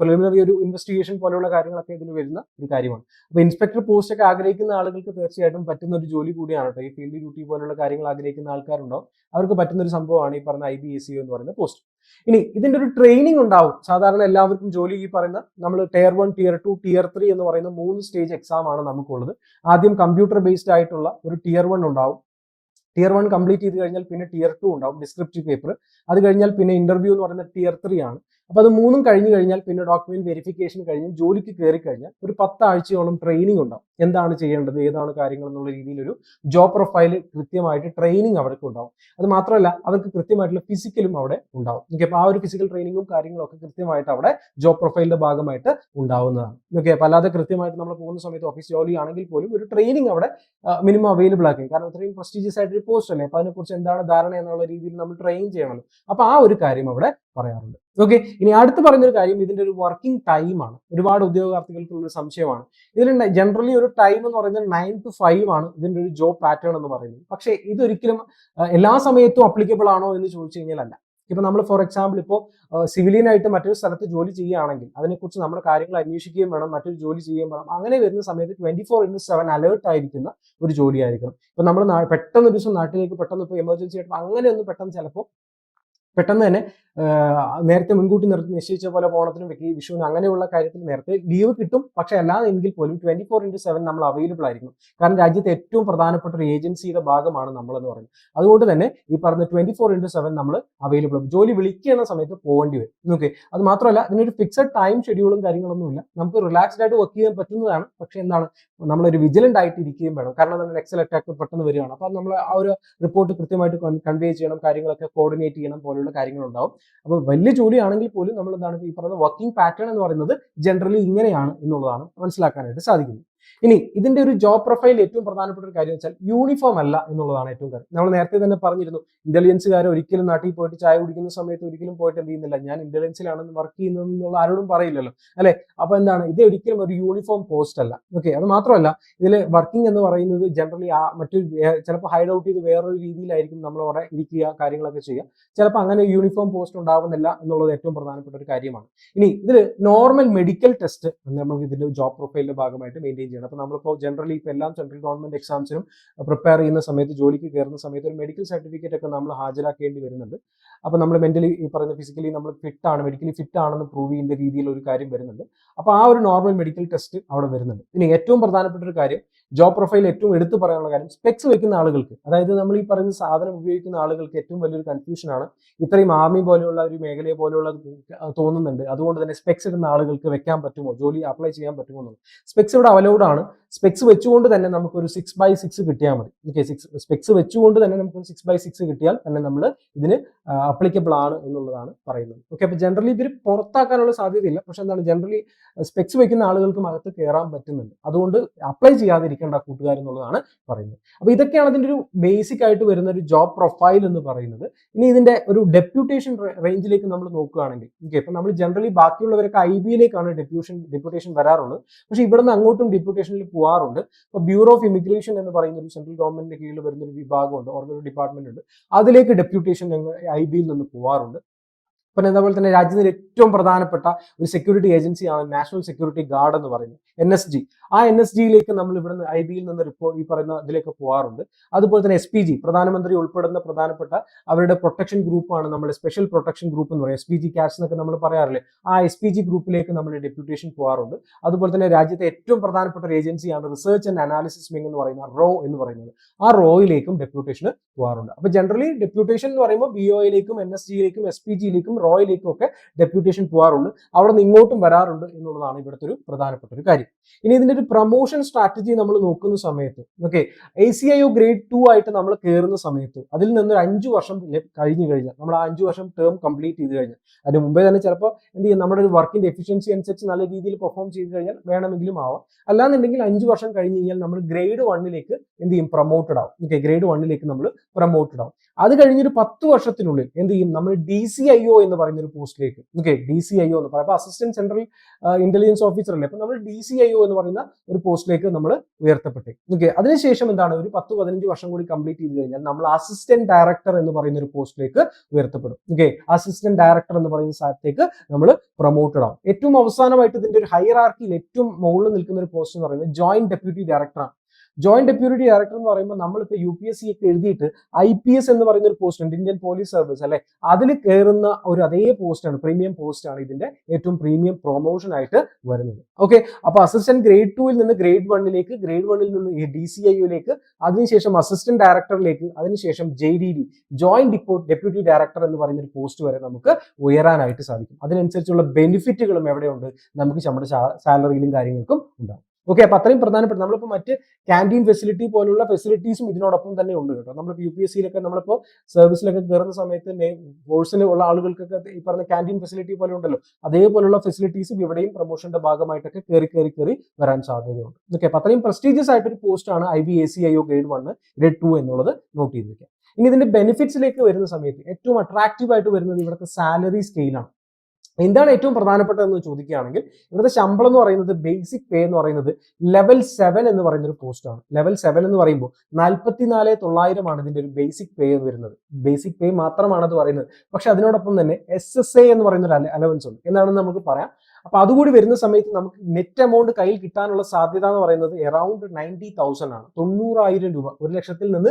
പ്രിലിമിനറി ഒരു ഇൻവെസ്റ്റിഗേഷൻ പോലുള്ള കാര്യങ്ങളൊക്കെ ഇതിന് വരുന്ന ഒരു കാര്യമാണ്. അപ്പൊ ഇൻസ്പെക്ടർ പോസ്റ്റ് ഒക്കെ ആഗ്രഹിക്കുന്ന ആളുകൾക്ക് തീർച്ചയായിട്ടും പറ്റുന്ന ഒരു ജോലി കൂടിയാണ് കേട്ടോ. ഈ ഫീൽഡ് ഡ്യൂട്ടി പോലുള്ള കാര്യങ്ങൾ ആഗ്രഹിക്കുന്ന ആൾക്കാരുണ്ടാവും. അവർക്ക് പറ്റുന്ന ഒരു സംഭവമാണ് ഈ പറഞ്ഞ IBACO എന്ന് പറയുന്ന പോസ്റ്റ്. ഇനി ഇതിന്റെ ഒരു ട്രെയിനിങ് ഉണ്ടാവും. സാധാരണ എല്ലാവർക്കും ജോലി ഈ പറയുന്ന നമ്മൾ Tier 1, Tier 2, Tier 3 എന്ന് പറയുന്ന 3 സ്റ്റേജ് എക്സാം ആണ് നമുക്കുള്ളത്. ആദ്യം കമ്പ്യൂട്ടർ ബേസ്ഡ് ആയിട്ടുള്ള ഒരു Tier 1 ഉണ്ടാവും. Tier 1 കംപ്ലീറ്റ് ചെയ്ത് കഴിഞ്ഞാൽ പിന്നെ Tier 2 ഉണ്ടാവും, ഡിസ്ക്രിപ്റ്റീവ് പേപ്പർ. അത് കഴിഞ്ഞാൽ പിന്നെ ഇന്റർവ്യൂ എന്ന് പറയുന്നത് Tier 3 ആണ്. അപ്പൊ അത് 3ഉം കഴിഞ്ഞു കഴിഞ്ഞാൽ പിന്നെ ഡോക്യുമെന്റ് വെരിഫിക്കേഷൻ കഴിഞ്ഞ് ജോലിക്ക് കയറി കഴിഞ്ഞാൽ ഒരു 10 ആഴ്ചയോളം ട്രെയിനിങ് ഉണ്ടാവും. എന്താണ് ചെയ്യേണ്ടത്, ഏതാണ് കാര്യങ്ങൾ എന്നുള്ള രീതിയിൽ ഒരു ജോബ് പ്രൊഫൈൽ കൃത്യമായിട്ട് ട്രെയിനിങ് അവർക്ക് ഉണ്ടാവും. അത് മാത്രമല്ല അവർക്ക് കൃത്യമായിട്ടുള്ള ഫിസിക്കലും അവിടെ ഉണ്ടാവും. ഓക്കെ, അപ്പൊ ആ ഒരു ഫിസിക്കൽ ട്രെയിനിങ്ങും കാര്യങ്ങളും ഒക്കെ കൃത്യമായിട്ട് അവിടെ ജോബ് പ്രൊഫൈലിന്റെ ഭാഗമായിട്ട് ഉണ്ടാവുന്നതാണ്. ഓക്കെ, അപ്പൊ അല്ലാതെ കൃത്യമായിട്ട് നമ്മൾ പോകുന്ന സമയത്ത് ഓഫീസ് ജോലി ആണെങ്കിൽ പോലും ഒരു ട്രെയിനിങ് അവിടെ മിനിമം അവൈലബിൾ ആക്കി. കാരണം ഇത്രയും പ്രസ്റ്റീജിയസ് ആയിട്ടൊരു പോസ്റ്റ് അല്ലേ, അപ്പൊ അതിനെക്കുറിച്ച് എന്താണ് ധാരണ എന്നുള്ള രീതിയിൽ നമ്മൾ ട്രെയിൻ ചെയ്യണമല്ലോ. അപ്പൊ ആ ഒരു കാര്യം അവിടെ പറയാറുണ്ട്. ഓക്കെ, ഇനി അടുത്ത് പറഞ്ഞൊരു കാര്യം ഇതിന്റെ ഒരു വർക്കിംഗ് ടൈമാണ്. ഒരുപാട് ഉദ്യോഗാർത്ഥികൾക്കുള്ള ഒരു സംശയമാണ്. ഇതിൽ ജനറലി ഒരു ടൈം എന്ന് പറയുന്നത് 9 to 5 ആണ് ഇതിന്റെ ഒരു ജോബ് പാറ്റേൺ എന്ന് പറയുന്നത്. പക്ഷേ ഇതൊരിക്കലും എല്ലാ സമയത്തും അപ്ലിക്കബിൾ ആണോ എന്ന് ചോദിച്ചു കഴിഞ്ഞാൽ അല്ല. ഇപ്പൊ നമ്മൾ ഫോർ എക്സാമ്പിൾ ഇപ്പോൾ സിവിലിയൻ ആയിട്ട് മറ്റൊരു സ്ഥലത്ത് ജോലി ചെയ്യുകയാണെങ്കിൽ അതിനെക്കുറിച്ച് നമ്മുടെ കാര്യങ്ങൾ അന്വേഷിക്കുകയും വേണം, മറ്റൊരു ജോലി ചെയ്യുകയും വേണം. അങ്ങനെ വരുന്ന സമയത്ത് 24/7 അലേർട്ട് ആയിരിക്കുന്ന ഒരു ജോലിയായിരിക്കണം. ഇപ്പൊ നമ്മൾ പെട്ടെന്ന് ഒരു ദിവസം നാട്ടിലേക്ക് പെട്ടെന്ന് ഇപ്പോൾ എമർജൻസി ആയിട്ട് അങ്ങനെയൊന്നും പെട്ടെന്ന് ചിലപ്പോൾ പെട്ടെന്ന് തന്നെ നേരത്തെ മുൻകൂട്ടി നിശ്ചയിച്ച പോലെ ഓണത്തിനും വിഷുവിനും അങ്ങനെയുള്ള കാര്യത്തിൽ നേരത്തെ ലീവ് കിട്ടും. പക്ഷെ അല്ലാതെ എങ്കിൽ പോലും 24/7 നമ്മൾ അവൈലബിൾ ആയിരിക്കും. കാരണം രാജ്യത്തെ ഏറ്റവും പ്രധാനപ്പെട്ട ഒരു ഏജൻസിയുടെ ഭാഗമാണ് നമ്മളെന്ന് പറയുന്നത്. അതുകൊണ്ട് തന്നെ ഈ പറഞ്ഞ 24/7 നമ്മൾ അവൈലബിൾ ആണ്. ജോലി വിളിക്കുന്ന സമയത്ത് പോകേണ്ടി വരും. ഓക്കെ, അത് മാത്രമല്ല ഇതിനൊരു ഫിക്സഡ് ടൈം ഷെഡ്യൂളും കാര്യങ്ങളൊന്നുമില്ല. നമുക്ക് റിലാക്സ്ഡ് ആയിട്ട് വർക്ക് ചെയ്യാൻ പറ്റുന്നതാണ്. പക്ഷെ എന്താണ്, നമ്മളൊരു വിജിലന്റ് ആയിട്ട് ഇരിക്കുകയും വേണം. കാരണം എന്താണ്, എക്സൽ അറ്റാക്ക് പെട്ടെന്ന് വരികയാണ്. അപ്പോൾ നമ്മൾ ആ ഒരു റിപ്പോർട്ട് കൃത്യമായിട്ട് കൺവേ ചെയ്യണം, കാര്യങ്ങളൊക്കെ കോർഡിനേറ്റ് ചെയ്യണം പോലുള്ള കാര്യങ്ങളുണ്ടാവും. അപ്പോൾ വലിയ ജോലിയാണെങ്കിൽ പോലും നമ്മൾ എന്താണ് ഈ പറയുന്ന വർക്കിംഗ് പാറ്റേൺ എന്ന് പറയുന്നത് ജനറലി ഇങ്ങനെയാണ് എന്നുള്ളതാണ് മനസ്സിലാക്കാനായിട്ട് സാധിക്കുന്നത്. ഇനി ഇതിന്റെ ഒരു ജോബ് പ്രൊഫൈൽ ഏറ്റവും പ്രധാനപ്പെട്ട ഒരു കാര്യം വെച്ചാൽ യൂണിഫോം അല്ല എന്നുള്ളതാണ് ഏറ്റവും കാര്യം. നമ്മൾ നേരത്തെ തന്നെ പറഞ്ഞിരുന്നു, ഇന്റലിജൻസുകാർ ഒരിക്കലും നാട്ടിൽ പോയിട്ട് ചായ കുടിക്കുന്ന സമയത്ത് ഒരിക്കലും പോയിട്ട് എന്ത് ചെയ്യുന്നില്ല, ഞാൻ ഇന്റലിജൻസിലാണെന്ന് വർക്ക് ചെയ്യുന്നതെന്നുള്ള ആരോടും പറയില്ലല്ലോ, അല്ലെ? അപ്പൊ എന്താണ്, ഇത് ഒരിക്കലും ഒരു യൂണിഫോം പോസ്റ്റ് അല്ല. ഓക്കെ, അത് മാത്രമല്ല ഇതിൽ വർക്കിംഗ് എന്ന് പറയുന്നത് ജനറലി മറ്റൊരു ചിലപ്പോൾ ഹൈഡ് ഔട്ട് ചെയ്ത് വേറൊരു രീതിയിലായിരിക്കും നമ്മൾ അവിടെ ഇരിക്കുക, കാര്യങ്ങളൊക്കെ ചെയ്യുക. ചിലപ്പോൾ അങ്ങനെ യൂണിഫോം പോസ്റ്റ് ഉണ്ടാവുന്നില്ല എന്നുള്ളത് ഏറ്റവും പ്രധാനപ്പെട്ട ഒരു കാര്യമാണ്. ഇനി ഇതിൽ നോർമൽ മെഡിക്കൽ ടെസ്റ്റ് നമുക്ക് ഇതിന്റെ ജോബ് പ്രൊഫൈലിന്റെ ഭാഗമായിട്ട് മെയിൻറ്റെയിൻ ചെയ്യണം. അപ്പോൾ നമ്മളിപ്പോൾ ജനറലി ഇപ്പോൾ എല്ലാം സെൻട്രൽ ഗവൺമെന്റ് എക്സാംസിനും പ്രിപ്പയർ ചെയ്യുന്ന സമയത്ത്, ജോലിക്ക് കയറുന്ന സമയത്ത് ഒരു മെഡിക്കൽ സർട്ടിഫിക്കറ്റ് ഒക്കെ നമ്മൾ ഹാജരാക്കേണ്ടി വരുന്നുണ്ട്. അപ്പോൾ നമ്മൾ മെന്റലി ഈ പറയുന്ന ഫിസിക്കലി നമ്മൾ ഫിറ്റ് ആണ്, മെഡിക്കലി ഫിറ്റ് ആണെന്ന് പ്രൂവ് ചെയ്യുന്ന രീതിയിൽ ഒരു കാര്യം വരുന്നുണ്ട്. അപ്പോൾ ആ ഒരു നോർമൽ മെഡിക്കൽ ടെസ്റ്റ് അവിടെ വരുന്നുണ്ട്. ഇനി ഏറ്റവും പ്രധാനപ്പെട്ട ഒരു കാര്യം, ജോബ് പ്രൊഫൈൽ ഏറ്റവും എടുത്തു പറയാനുള്ള കാര്യം, സ്പെക്സ് വെക്കുന്ന ആളുകൾക്ക്, അതായത് നമ്മൾ ഈ പറയുന്ന സാധനം ഉപയോഗിക്കുന്ന ആളുകൾക്ക് ഏറ്റവും വലിയൊരു കൺഫ്യൂഷനാണ്. ഇത്രയും ആർമി പോലെയുള്ള ഒരു മേഖലയെ പോലെയുള്ള തോന്നുന്നുണ്ട്, അതുകൊണ്ട് തന്നെ സ്പെക്സ് ഇടുന്ന ആളുകൾക്ക് വെക്കാൻ പറ്റുമോ, ജോലി അപ്ലൈ ചെയ്യാൻ പറ്റുമോ എന്നുള്ളത്. സ്പെക്സ് ഇവിടെ അവലൗഡ് ആണ്. സ്പെക്സ് വെച്ചുകൊണ്ട് തന്നെ നമുക്കൊരു 6/6 കിട്ടിയാൽ മതി. ഓക്കെ, സ്പെക്സ് വെച്ചുകൊണ്ട് തന്നെ നമുക്കൊരു 6/6 കിട്ടിയാൽ തന്നെ നമ്മൾ ഇതിന് അപ്ലിക്കബിൾ ആണ് എന്നുള്ളതാണ് പറയുന്നത്. ഓക്കെ, അപ്പോൾ ജനറലി ഇവർ പുറത്താക്കാനുള്ള സാധ്യതയില്ല. പക്ഷെ എന്താണ്, ജനറലി സ്പെക്സ് വെക്കുന്ന ആളുകൾക്കും അകത്ത് കയറാൻ പറ്റുന്നുണ്ട്. അതുകൊണ്ട് അപ്ലൈ ചെയ്യാതിരിക്കേണ്ട കൂട്ടുകാർ എന്നുള്ളതാണ് പറയുന്നത്. അപ്പോൾ ഇതൊക്കെയാണ് അതിൻ്റെ ഒരു ബേസിക് ആയിട്ട് വരുന്ന ഒരു ജോബ് പ്രൊഫൈൽ എന്ന് പറയുന്നത്. ഇനി ഇതിന്റെ ഒരു ഡെപ്യൂട്ടേഷൻ റേഞ്ചിലേക്ക് നമ്മൾ നോക്കുകയാണെങ്കിൽ, ഓക്കെ, ഇപ്പം നമ്മൾ ജനറലി ബാക്കിയുള്ളവരൊക്കെ IB-യിലേക്കാണ് ഡെപ്യൂട്ടേഷൻ വരാറുള്ളത്. പക്ഷേ ഇവിടെ നിന്ന് അങ്ങോട്ടും ഡെപ്യൂട്ടേഷനിൽ പോകാറുണ്ട്. ഇപ്പോൾ ബ്യൂറോ ഓഫ് ഇമിഗ്രേഷൻ എന്ന് പറയുന്ന ഒരു സെൻട്രൽ ഗവൺമെന്റിന്റെ കീഴിൽ വരുന്ന ഒരു വിഭാഗമുണ്ട്, ഒരു ഡിപ്പാർട്ട്മെന്റ് ഉണ്ട്. അതിലേക്ക് ഡെപ്യൂട്ടേഷൻ IB-യിൽ നിന്ന് പോകാറുണ്ട്. പിന്നെ അതേപോലെ തന്നെ രാജ്യത്തിന്റെ ഏറ്റവും പ്രധാനപ്പെട്ട ഒരു സെക്യൂരിറ്റി ഏജൻസിയാണ് നാഷണൽ സെക്യൂരിറ്റി ഗാർഡ് എന്ന് പറയുന്നത്, NSG. ആ NSGയിലേക്ക് നമ്മൾ ഇവിടുന്ന് IB-യിൽ നിന്ന് റിപ്പോർട്ട് ഈ പറയുന്ന ഇതിലേക്ക് പോകാറുണ്ട്. അതുപോലെ തന്നെ SPG, പ്രധാനമന്ത്രി ഉൾപ്പെടുന്ന പ്രധാനപ്പെട്ട അവരുടെ പ്രൊട്ടക്ഷൻ ഗ്രൂപ്പാണ് നമ്മുടെ സ്പെഷ്യൽ പ്രൊട്ടക്ഷൻ ഗ്രൂപ്പ് എന്ന് പറയുന്നത്, SPG ക്യാറ്റ്സ് എന്നൊക്കെ നമ്മൾ പറയാറില്ലേ. ആ SPG ഗ്രൂപ്പിലേക്ക് നമ്മൾ ഡെപ്യൂട്ടേഷൻ പോകാറുണ്ട്. അതുപോലെ തന്നെ രാജ്യത്തെ ഏറ്റവും പ്രധാനപ്പെട്ട ഒരു ഏജൻസിയാണ് റിസർച്ച് ആൻഡ് അനാലിസിസ് വിങ് എന്ന് പറയുന്ന RO എന്ന് പറയുന്നത്. ആ ROയിലേക്കും ഡെപ്യൂട്ടേഷന് പോകാറുണ്ട്. അപ്പോൾ ജനറലി ഡെപ്യൂട്ടേഷൻ എന്ന് പറയുമ്പോൾ BOയിലേക്കും NSGയിലേക്കും SPGയിലേക്കും ROയിലേക്കും ഒക്കെ ഡെപ്യൂട്ടേഷൻ പോകാറുണ്ട്. അവിടെ നിന്ന് ഇങ്ങോട്ടും വരാറുണ്ട് എന്നുള്ളതാണ് ഇവിടുത്തെ ഒരു പ്രധാനപ്പെട്ട ഒരു കാര്യം. ഇനി ഇതിന്റെ ഒരു പ്രൊമോഷൻ സ്ട്രാറ്റജി നമ്മൾ നോക്കുന്ന സമയത്ത്, ഓക്കെ, ACIO ഗ്രേഡ് 2 ആയിട്ട് നമ്മൾ കയറുന്ന സമയത്ത് അതിൽ നിന്ന് ഒരു 5 വർഷം കഴിഞ്ഞു കഴിഞ്ഞാൽ, നമ്മൾ ആ 5 വർഷം ടേം കംപ്ലീറ്റ് ചെയ്ത് കഴിഞ്ഞാൽ, അതിന് മുമ്പേ തന്നെ ചിലപ്പോൾ എന്ത് ചെയ്യും, നമ്മുടെ ഒരു വർക്കിന്റെ എഫിഷ്യൻസി അനുസരിച്ച് നല്ല രീതിയിൽ പെർഫോം ചെയ്ത് കഴിഞ്ഞാൽ വേണമെങ്കിലും ആവാം. അല്ലാന്നുണ്ടെങ്കിൽ 5 വർഷം കഴിഞ്ഞ് കഴിഞ്ഞാൽ നമ്മൾ ഗ്രേഡ് 1ലേക്ക് എന്ത് ചെയ്യും, പ്രൊമോട്ടഡ് ആവും. ഓക്കെ, ഗ്രേഡ് 1ലേക്ക് നമ്മൾ പ്രൊമോട്ടഡ് ആവും. അത് കഴിഞ്ഞൊരു 10 വർഷത്തിനുള്ളിൽ എന്ത് ചെയ്യും, നമ്മൾ DCIO എന്ന് പറയുന്ന ഒരു പോസ്റ്റിലേക്ക്, ഓക്കെ, DCIO എന്ന് പറയുമ്പോൾ അസിസ്റ്റന്റ് സെൻട്രൽ ഇന്റലിജൻസ് ഓഫീസർ അല്ലേ, അപ്പൊ നമ്മൾ DCIO എന്ന് പറയുന്ന ഒരു പോസ്റ്റിലേക്ക് നമ്മൾ ഉയർത്തപ്പെട്ടെ. ഓക്കെ, അതിനുശേഷം എന്താണ്, ഒരു 10-15 വർഷം കൂടി കംപ്ലീറ്റ് ചെയ്ത് കഴിഞ്ഞാൽ നമ്മൾ അസിസ്റ്റന്റ് ഡയറക്ടർ എന്ന് പറയുന്ന ഒരു പോസ്റ്റിലേക്ക് ഉയർത്തപ്പെടും. ഓക്കെ, അസിസ്റ്റന്റ് ഡയറക്ടർ എന്ന് പറയുന്ന സ്ഥലത്തേക്ക് നമ്മൾ പ്രൊമോട്ടഡ് ആവും. ഏറ്റവും അവസാനമായിട്ട് ഇതിന്റെ ഒരു ഹൈറാർക്കിയിൽ ഏറ്റവും മുകളിൽ നിൽക്കുന്ന ഒരു പോസ്റ്റ് എന്ന് പറയുന്നത് ജോയിന്റ് ഡെപ്യൂട്ടി ഡയറക്ടറാണ്. ജോയിന്റ് ഡെപ്യൂട്ടി ഡയറക്ടർ എന്ന് പറയുമ്പോൾ നമ്മളിപ്പോൾ UPSC ഒക്കെ എഴുതിയിട്ട് IPS എന്ന് പറയുന്ന ഒരു പോസ്റ്റ് ഉണ്ട്, ഇന്ത്യൻ പോലീസ് സർവീസ് അല്ലെ, അതിൽ കയറുന്ന ഒരു അതേ പോസ്റ്റാണ്, പ്രീമിയം പോസ്റ്റാണ് ഇതിന്റെ ഏറ്റവും പ്രീമിയം പ്രൊമോഷൻ ആയിട്ട് വരുന്നത്. ഓക്കെ, അപ്പൊ അസിസ്റ്റന്റ് ഗ്രേഡ് 2-ൽ നിന്ന് ഗ്രേഡ് 1ലേക്ക്, ഗ്രേഡ് 1-ൽ നിന്ന് DCIO-ലേക്ക്, അതിനുശേഷം അസിസ്റ്റന്റ് ഡയറക്ടറിലേക്ക്, അതിനുശേഷം JDD, ജോയിന്റ് ഡെപ്യൂട്ടി ഡയറക്ടർ എന്ന് പറയുന്ന ഒരു പോസ്റ്റ് വരെ നമുക്ക് ഉയരാനായിട്ട് സാധിക്കും. അതിനനുസരിച്ചുള്ള ബെനിഫിറ്റുകളും എവിടെയുണ്ട്, നമുക്ക് നമ്മുടെ സാലറിയിലും കാര്യങ്ങൾക്കും ഉണ്ടാവും. ഓക്കെ, അപ്പൊ അത്രയും പ്രധാനപ്പെട്ട, നമ്മളിപ്പോൾ മറ്റ് ക്യാൻറ്റീൻ ഫെസിലിറ്റി പോലുള്ള ഫെസിലിറ്റീസും ഇതിനോടൊപ്പം തന്നെ ഉണ്ട് കേട്ടോ. നമ്മളിപ്പോൾ UPSC-യിലൊക്കെ നമ്മളിപ്പോൾ സർവീസിലൊക്കെ കയറുന്ന സമയത്ത് ഫോഴ്സിൽ ഉള്ള ആളുകൾക്കൊക്കെ ഈ പറഞ്ഞ ക്യാൻറ്റീൻ ഫെസിലിറ്റി പോലെ ഉണ്ടല്ലോ, അതേപോലുള്ള ഫെസിലിറ്റീസും ഇവിടെയും പ്രൊമോഷന്റെ ഭാഗമായിട്ടൊക്കെ കയറി വരാൻ സാധ്യതയുണ്ട്. ഓക്കെ, അപ്പൊ അത്രയും പ്രസ്റ്റീജിയസ് ആയിട്ടൊരു പോസ്റ്റാണ് ACIO ഗ്രേഡ് 1 ഗ്രേഡ് 2 എന്നുള്ളത് നോട്ട് ചെയ്ത് വെക്കാം. ഇനി ഇതിന്റെ ബെനിഫിറ്റ്സിലേക്ക് വരുന്ന സമയത്ത് ഏറ്റവും അട്രാക്റ്റീവ് ആയിട്ട് വരുന്നത് ഇവിടുത്തെ സാലറി സ്കെയിലാണ്. എന്താണ് ഏറ്റവും പ്രധാനപ്പെട്ടതെന്ന് ചോദിക്കുകയാണെങ്കിൽ, ഇവിടുത്തെ ശമ്പളം എന്ന് പറയുന്നത്, ബേസിക് പേ എന്ന് പറയുന്നത് ലെവൽ 7 എന്ന് പറയുന്ന ഒരു പോസ്റ്റാണ്. ലെവൽ 7 എന്ന് പറയുമ്പോൾ 44,900 ഇതിന്റെ ഒരു ബേസിക് പേ വരുന്നത്. ബേസിക് പേ മാത്രമാണ് അത് പറയുന്നത്. പക്ഷെ അതിനോടൊപ്പം തന്നെ SSA എന്ന് പറയുന്ന ഒരു അലവൻസ് ഉണ്ട്. എന്താണെന്ന് നമുക്ക് പറയാം. അപ്പൊ അതുകൂടി വരുന്ന സമയത്ത് നമുക്ക് നെറ്റ് എമൗണ്ട് കയ്യിൽ കിട്ടാനുള്ള സാധ്യത എന്ന് പറയുന്നത് അറൌണ്ട് 90,000 ആണ്. 90,000 രൂപ, 1,00,000-ൽ നിന്ന്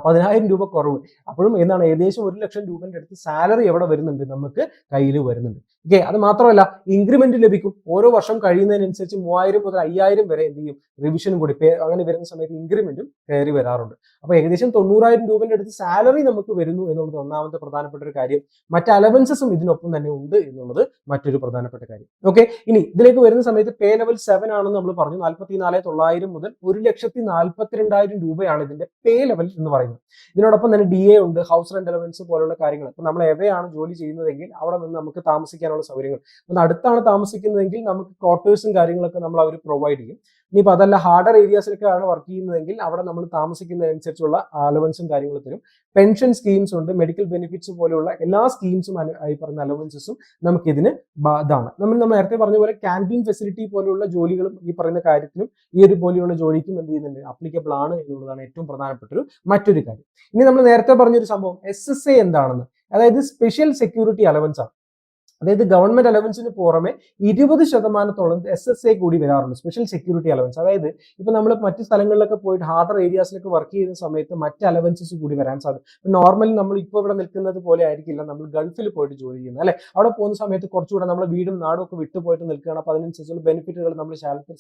10,000 രൂപ കുറവ്. അപ്പോഴും എന്താണ്, ഏകദേശം 1,00,000 രൂപന്റെ അടുത്ത് സാലറി എവിടെ വരുന്നുണ്ട്, നമുക്ക് കയ്യിൽ വരുന്നുണ്ട്. ഓക്കെ, അത് മാത്രമല്ല ഇൻക്രിമെന്റ് ലഭിക്കും. ഓരോ വർഷം കഴിയുന്നതിനനുസരിച്ച് 3,000 മുതൽ 5,000 വരെ എന്ത് ചെയ്യും, റിവിഷനും കൂടി അങ്ങനെ വരുന്ന സമയത്ത് ഇൻക്രിമെന്റും കയറി വരാറുണ്ട്. അപ്പൊ ഏകദേശം 90,000 രൂപന്റെ അടുത്ത് സാലറി നമുക്ക് വരുന്നു എന്നുള്ളത് ഒന്നാമത്തെ പ്രധാനപ്പെട്ട ഒരു കാര്യം. മറ്റ് അലവൻസസും ഇതിനൊപ്പം തന്നെ ഉണ്ട് എന്നുള്ളത് മറ്റൊരു പ്രധാനപ്പെട്ട കാര്യം. ഓക്കെ, ഇനി ഇതിലേക്ക് വരുന്ന സമയത്ത് പേ ലെവൽ 7 ആണെന്ന് നമ്മൾ പറഞ്ഞു. 44,900 മുതൽ 1,42,000 രൂപയാണ് ഇതിന്റെ പേ ലെവൽ എന്ന് പറയുന്നത്. ഇതിനോടൊപ്പം തന്നെ DA ഉണ്ട്, ഹൗസ് റെന്റ് അലവൻസ് പോലുള്ള കാര്യങ്ങൾ. ഇപ്പൊ നമ്മൾ എവിടെയാണ് ജോലി ചെയ്യുന്നതെങ്കിൽ അവിടെ നിന്ന് നമുക്ക് താമസിക്കാനുള്ള സൗകര്യങ്ങൾ, ഒന്ന് അടുത്താണ് താമസിക്കുന്നതെങ്കിൽ നമുക്ക് ക്വാർട്ടേഴ്സും കാര്യങ്ങളൊക്കെ നമ്മൾ അവർ പ്രൊവൈഡ് ചെയ്യും. ഇനിയിപ്പോൾ അതല്ല ഹാർഡർ ഏരിയാസിലൊക്കെയാണ് വർക്ക് ചെയ്യുന്നതെങ്കിൽ അവിടെ നമ്മൾ താമസിക്കുന്നതിനനുസരിച്ചുള്ള അലവൻസും കാര്യങ്ങളും തരും. പെൻഷൻ സ്കീംസ് ഉണ്ട്, മെഡിക്കൽ ബെനിഫിറ്റ്സ് പോലെയുള്ള എല്ലാ സ്കീംസും ഈ പറഞ്ഞ അലവൻസസും നമുക്കിതിന് ഇതാണ്. നമ്മൾ നേരത്തെ പറഞ്ഞ പോലെ ക്യാൻറ്റീൻ ഫെസിലിറ്റി പോലെയുള്ള ജോലികളും ഈ പറയുന്ന കാര്യത്തിനും ഈ ഒരു പോലെയുള്ള ജോലിക്കും എന്ത് ചെയ്യുന്നുണ്ട്, അപ്ലിക്കബിൾ ആണ് എന്നുള്ളതാണ് ഏറ്റവും പ്രധാനപ്പെട്ട മറ്റൊരു കാര്യം. ഇനി നമ്മൾ നേരത്തെ പറഞ്ഞൊരു സംഭവം SSA എന്താണെന്ന്, അതായത് സ്പെഷ്യൽ സെക്യൂരിറ്റി അലവൻസ് ആണ്. അതായത് ഗവൺമെന്റ് അലവൻസിന് പുറമെ 20% SSA കൂടി വരാറുണ്ട്, സ്പെഷ്യൽ സെക്യൂരിറ്റി അലവൻസ്. അതായത് ഇപ്പൊ നമ്മൾ മറ്റു സ്ഥലങ്ങളിലൊക്കെ പോയിട്ട് ഹാർഡർ ഏരിയാസിലൊക്കെ വർക്ക് ചെയ്യുന്ന സമയത്ത് മറ്റ് അലവൻസസ് കൂടി വരാൻ സാധിക്കും. നോർമലി നമ്മൾ ഇപ്പോൾ ഇവിടെ നിൽക്കുന്നത് പോലെ ആയിരിക്കില്ല നമ്മൾ ഗൾഫിൽ പോയിട്ട് ജോലി ചെയ്യുന്നത്, അല്ലെ? അവിടെ പോകുന്ന സമയത്ത് കുറച്ചുകൂടെ നമ്മൾ വീടും നാടും ഒക്കെ വിട്ടുപോയിട്ട് നിൽക്കുകയാണ്. അപ്പൊ അതിനനുസരിച്ചുള്ള ബെനിഫിറ്റുകൾ നമ്മൾ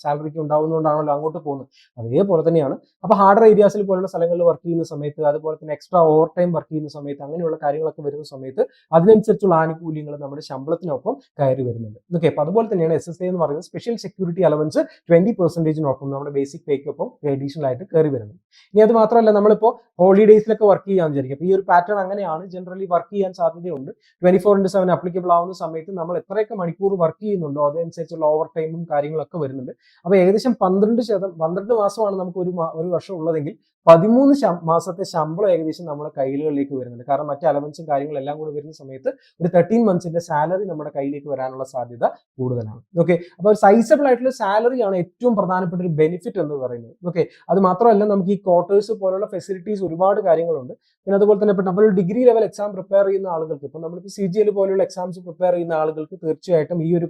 സാലറിക്ക് ഉണ്ടാവുന്നതുകൊണ്ടാണല്ലോ അങ്ങോട്ട് പോകുന്നത്. അതേപോലെ തന്നെയാണ് അപ്പൊ ഹാർഡർ ഏരിയാസിൽ പോലുള്ള സ്ഥലങ്ങളിൽ വർക്ക് ചെയ്യുന്ന സമയത്ത്, അതുപോലെ തന്നെ എക്സ്ട്രാ ഓവർ ടൈം വർക്ക് ചെയ്യുന്ന സമയത്ത്, അങ്ങനെയുള്ള കാര്യങ്ങളൊക്കെ വരുന്ന സമയത്ത് അതിനനുസരിച്ചുള്ള ആനുകൂല്യങ്ങൾ നമ്മുടെ ശമ്പളത്തിനൊപ്പം കയറി വരുന്നുണ്ട്. ഓക്കെ, അപ്പൊ അതുപോലെ തന്നെയാണ് SSA എന്ന് പറയുന്നത്, സ്പെഷ്യൽ സെക്യൂരിറ്റി അലവൻസ് 20%-നൊപ്പം നമ്മുടെ ബേസിക് പേക്കൊപ്പം അഡീഷണൽ ആയിട്ട് കയറി വരുന്നുണ്ട്. ഇനി അത് മാത്രമല്ല, നമ്മളിപ്പോ ഹോളിഡേയ്സിലൊക്കെ വർക്ക് ചെയ്യാൻ വിചാരിക്കും. അപ്പൊ ഈ ഒരു പാറ്റേൺ അങ്ങനെയാണ് ജനറലി വർക്ക് ചെയ്യാൻ സാധ്യതയുണ്ട്. 24/7 അപ്ലിക്കബിൾ ആവുന്ന സമയത്ത് നമ്മൾ എത്രയൊക്കെ മണിക്കൂർ വർക്ക് ചെയ്യുന്നുണ്ടോ അതനുസരിച്ചുള്ള ഓവർ ടൈമും കാര്യങ്ങളൊക്കെ വരുന്നുണ്ട്. അപ്പൊ ഏകദേശം 12 മാസമാണ് നമുക്ക് ഒരു വർഷം ഉള്ളതെങ്കിൽ 13 മാസത്തെ ശമ്പളം ഏകദേശം നമ്മുടെ കയ്യിലുകളിലേക്ക് വരുന്നുണ്ട്. കാരണം മറ്റ് അലവൻസും കാര്യങ്ങളെല്ലാം കൂടി വരുന്ന സമയത്ത് ഒരു 13 മന്ത്സിന്റെ സാലറി നമ്മുടെ കയ്യിലേക്ക് വരാനുള്ള സാധ്യത കൂടുതലാണ്. ഓക്കെ, അപ്പൊ ഒരു സൈസബിൾ ആയിട്ടുള്ള സാലറിയാണ് ഏറ്റവും പ്രധാനപ്പെട്ട ഒരു ബെനിഫിറ്റ് എന്ന് പറയുന്നത്. ഓക്കെ, അത് മാത്രമല്ല നമുക്ക് ഈ ക്വാർട്ടേഴ്സ് പോലുള്ള ഫെസിലിറ്റീസ് ഒരുപാട് കാര്യങ്ങളുണ്ട്. പിന്നെ അതുപോലെ തന്നെ ഇപ്പൊ നമ്മൾ ഡിഗ്രി ലെവൽ എക്സാം പ്രിപ്പയർ ചെയ്യുന്ന ആളുകൾക്ക്, ഇപ്പൊ നമ്മളിപ്പോൾ CGL പോലുള്ള എക്സാംസ് പ്രിപ്പയർ ചെയ്യുന്ന ആളുകൾക്ക് തീർച്ചയായിട്ടും ഈ ഒരു